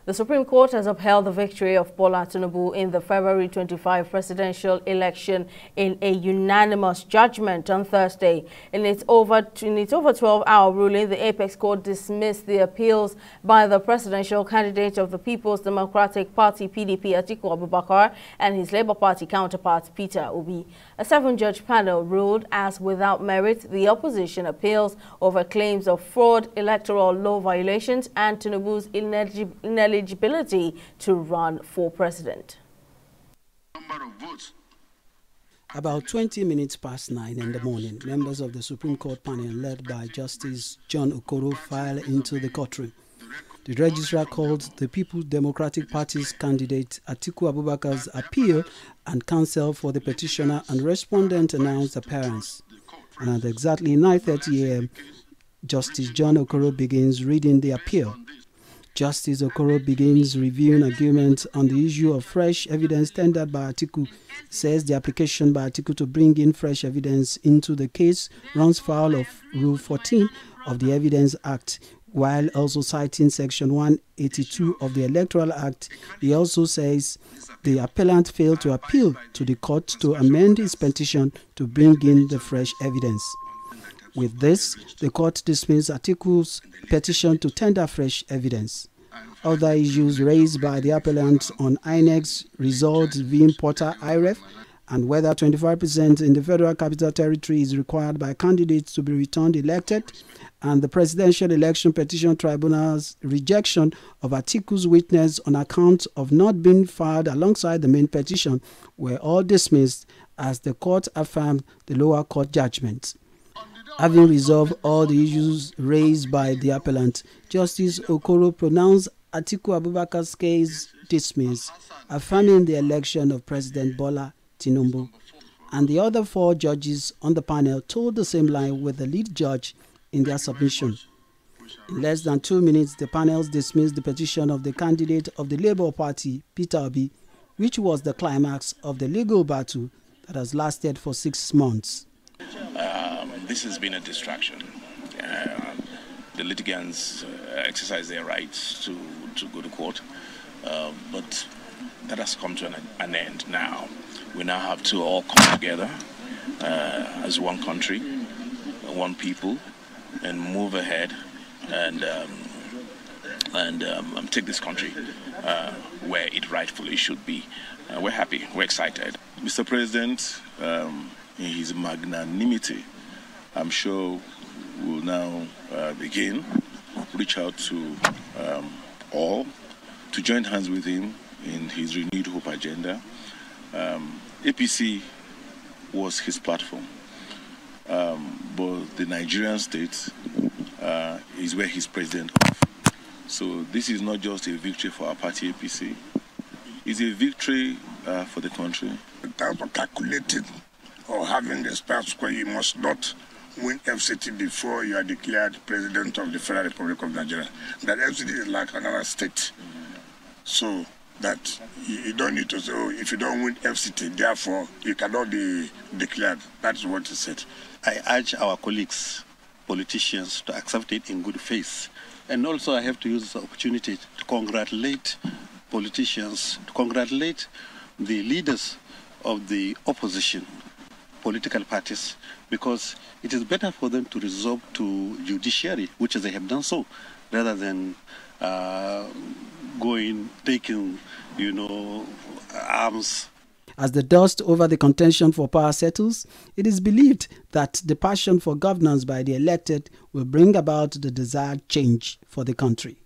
The Supreme Court has upheld the victory of Bola Tinubu in the February 25 presidential election in a unanimous judgment on Thursday. In its over 12-hour ruling, the Apex Court dismissed the appeals by the presidential candidate of the People's Democratic Party (PDP) Atiku Abubakar and his Labour Party counterpart Peter Obi. A 7-judge panel ruled as without merit the opposition appeals over claims of fraud, electoral law violations, and Tinubu's ineligibility to run for president. About 20 minutes past 9 in the morning, members of the Supreme Court panel led by Justice John Okoro filed into the courtroom. The registrar called the People's Democratic Party's candidate Atiku Abubakar's appeal and counsel for the petitioner, and respondent announced appearance. And at exactly 9:30 a.m., Justice John Okoro begins reading the appeal. Justice Okoro begins reviewing arguments on the issue of fresh evidence tendered by Atiku. Says the application by Atiku to bring in fresh evidence into the case runs foul of Rule 14 of the Evidence Act, while also citing Section 182 of the Electoral Act. He also says the appellant failed to appeal to the court to amend his petition to bring in the fresh evidence. With this, the court dismissed Atiku's petition to tender fresh evidence. Other issues raised by the appellant on INEC's results viewing Porter IREF and whether 25% in the Federal Capital Territory is required by candidates to be returned elected, and the Presidential Election Petition Tribunal's rejection of Atiku's witness on account of not being filed alongside the main petition were all dismissed as the court affirmed the lower court judgment. Having resolved all the issues raised by the appellant, Justice Okoro pronounced Atiku Abubakar's case dismissed, affirming the election of President Bola Tinubu. And the other 4 judges on the panel told the same line with the lead judge in their submission. In less than 2 minutes, the panels dismissed the petition of the candidate of the Labour Party, Peter Obi, which was the climax of the legal battle that has lasted for 6 months. This has been a distraction. The litigants exercise their rights to go to court, but that has come to an end now. We now have to all come together as one country, one people, and move ahead and take this country where it rightfully should be. We're happy, we're excited. Mr. President, in his magnanimity, I'm sure we'll now begin, reach out to all to join hands with him in his renewed hope agenda. APC was his platform, but the Nigerian state is where he's president of. So this is not just a victory for our party APC, it's a victory for the country. Without calculating or having the status quo, you must not win FCT before you are declared president of the Federal Republic of Nigeria. That FCT is like another state. So that you don't need to say, oh, if you don't win FCT, therefore you cannot be declared. That's what he said. I urge our colleagues, politicians, to accept it in good faith. And also I have to use this opportunity to congratulate politicians, to congratulate the leaders of the opposition political parties, because it is better for them to resort to judiciary, which they have done so, rather than taking, arms. As the dust over the contention for power settles, it is believed that the passion for governance by the elected will bring about the desired change for the country.